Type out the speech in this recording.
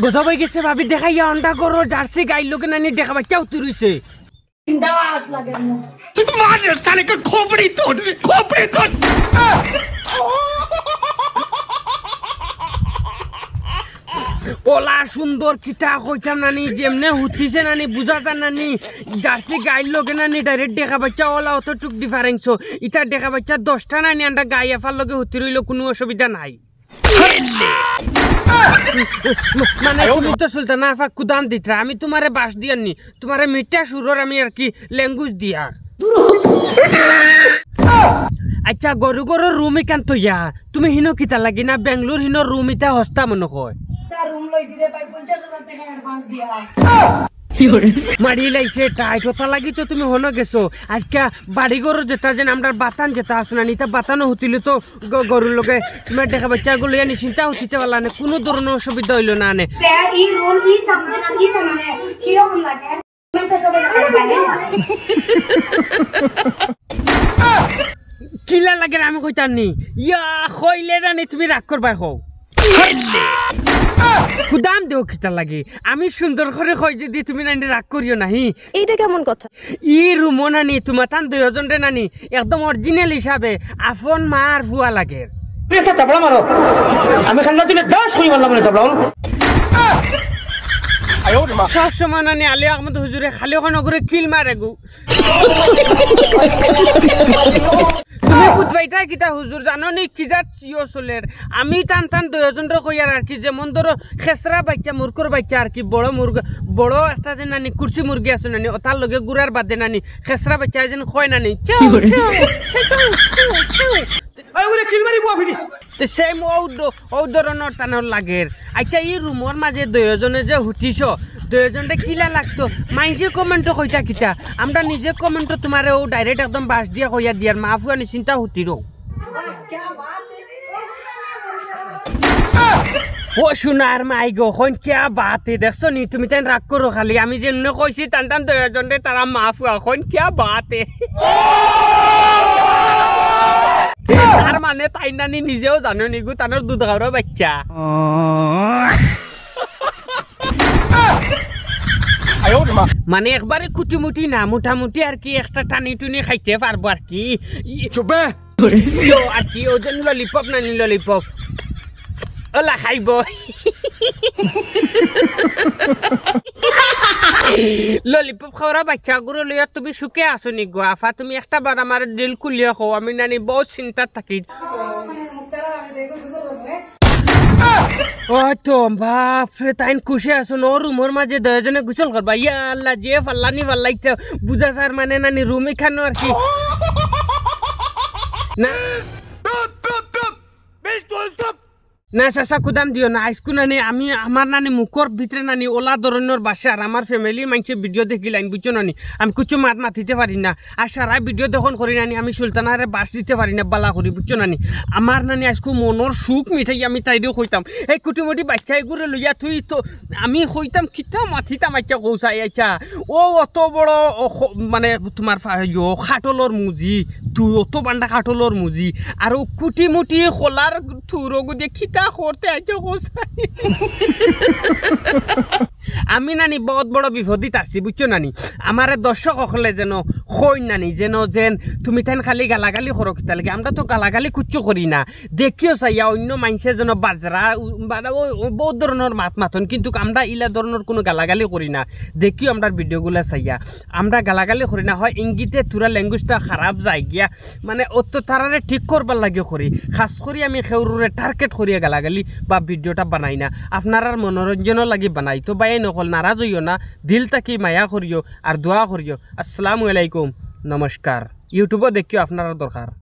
গোসা বই গেছে ভাবি দেখাই অন্ডা করো জার্সি গাই লোকে নানি দেখা বাচ্চা উত্তর হইছে दास लगे मार साले का खोपड़ी तोड़ ওলা সুন্দর কিতা কইতাম নানি যেমনে হুতিছে নানি বুঝা যান নানি জার্সি গাই লোকে নানি ডাইরেক্ট দেখা বাচ্চা ওলা অত টুক ডিফারেন্স ইটা দেখা বাচ্চা 10টা নানি আন্ডা গাই আফার লগে হুতি রইল কোনো অসুবিধা নাই মানে তুমি তো সুলতানা আফা কুদাম দিতরা আমি তোমারে বাস দিয়ানি তোমারে মিঠা সুরর আমি আর কি ল্যাঙ্গুয়েজ দিয়া আচ্ছা গরু গরু রুম ইকান তো ইয়া তুমি হিনো কিতা লাগি না বেঙ্গলোর হিনো রুম ইটা হস্তা মনে কয় रूम लইছি রে ভাই 50,000 টাকা অ্যাডভান্স দিয়া মারি লাইছে টাইট হতা লাগি তো তুমি হনো গেছো আজকা বাড়ি গরু যেটা যেন আমরা বাতান যেটা আছে না নিতা বাতানো হতিল তো গরুর লগে তোমার দেখা বাচ্চা গুলো ইয়া নিশ্চিন্তা হতিতে পারলা না কোনো ধরনের অসুবিধা হইলো না নে এই রুম ই সামনে কি রকম লাগে আমি তো সবাই জানি কিলা লাগে আমি কইতানি ইয়া কইলে রানি তুমি রাগ করবা হও কুদাম দেও কিতা লাগে আমি সুন্দর করে কই যদি তুমি নানি রাগ করিও নাহি এইটা কেমন কথা ই রুমো নানি তোমার তান 2 রে নানি একদম অরিজিনাল হিসাবে আপন মার ফুয়া লাগে এটা তাবলা মারো আমি খান্না দিলে 10 কই মারলাম না তাবলা সব সময় নানি আলী আহমদ হুজুরে খালি ওখানে করে কিল মারে গো তুমি কুতবাইটা কিতা হুজুর জানো নি কি যা চিও চলের আমি টান টান 2 রে কইয়ার আর কি যেমন ধরো খেসরা বাচ্চা মুরকুর বাচ্চা আর কি বড় মুরগা বড় একটা যে নানি কুরসি মুরগি আছে নানি ওতার লগে গুড়ার বাদে নানি খেসরা বাচ্চা যেন কয় নানি চাও আরে কিল মারি বুয়া ফিডি তো সেম ও ধরনের টানোর লাগের আচ্ছা এই রুমর মাঝে 2 জনে যে হুতিছ 2 জনটা কিলা লাগতো মাইনসে কমেন্ট কইতা কিতা আমরা নিজে কমেন্ট তোমারে ও ডাইরেক্ট একদম বাস দিয়া কইয়া দিয়ার মাফুয়া নি চিন্তা হুতিরো क्या बात है ও সোনার মাই গো কোন কিয়া বাত দেখছো নি তুমি তাই রাগ করো খালি আমি যে ন কইছি টান টান 2 জনরে তারা মাফুয়া কোন কিয়া বাত তার মানে তাই নানি নিজেও জানো নি গো তানোর দুধ খাওয়ার বাচ্চা মানে একবারে কুচুমুটি না মোটামুটি আর কি একটা টানি টুনি খাইতে পারবো আর কি চুপে আর কি ওজন ললিপপ নানি ললিপপ ওলা খাইব ললিপপ খাওয়ার বাচ্চা গুলো লইয়া তুমি সুখে আসো নি গো আফা তুমি একটা বার আমার দিল খুলিয়া খাও আমি নানি বহুত চিন্তা থাকি ও তো বাপরে তাইন খুশি আছো ন রুমের মাঝে 2 জনে গোসল করবা ইয়া আল্লাহ যে ফাল্লানি ফাল্লাইতে বুঝা স্যার মানে নানি রুম এখানে আর কি না না চাচা কুদাম দিও না আইসকু নানি আমি আমার নানি মুখর ভিতরে নানি ওলা ধরনের বাসা আর আমার ফ্যামিলির মানুষের ভিডিও দেখি লাইন বুঝছো নানি আমি কিছু মাত মাতিতে পারি না আর সারা ভিডিও যখন করি নানি আমি সুলতানারে বাস দিতে পারি না বালা করি বুঝছো নানি আমার নানি আজকু মনের সুখ মিঠাই আমি তাইরেও কইতাম এই কুটিমুটি বাচ্চা এগুলো লইয়া তুই তো আমি কইতাম কিতা মাথিতাম আচ্ছা কৌসাই আচ্ছা ও অত বড় মানে তোমার খাটলর মুজি তুই অত বান্ডা খাটলর মুজি আর কুটিমুটি খোলার থুরগু দিয়ে খিতা করতে আইছো কৌসাই আমি নানি বহুত বড় বিপদিত আছি বুঝছো নানি আমার দর্শক হলে যেন কই নানি যেন যেন তুমি তাই খালি গালাগালি করো কিতা লাগে আমরা তো গালাগালি কুচ্ছু করি না দেখিও চাইয়া অন্য মানুষে যেন বাজরা বহুত ধরনের মাত মাতন কিন্তু আমরা ইলা ধরনের কোনো গালাগালি করি না দেখিও আমরা ভিডিওগুলো চাইয়া আমরা গালাগালি করি না হয় ইঙ্গিতে তোরা ল্যাঙ্গুয়েজটা খারাপ যায় গিয়া মানে অত তারারে ঠিক করবার লাগে করি খাস করি আমি খেউরে টার্গেট করিয়া গালাগালি বা ভিডিওটা বানাই না আপনার মনোরঞ্জনও লাগি বানাই তো বাই নকল নারাজ হইও না দিল তাকি মায়া করিও আর দোয়া করিও আসসালামু আলাইকুম নমস্কার ইউটিউবও দেখিও আপনার দরকার।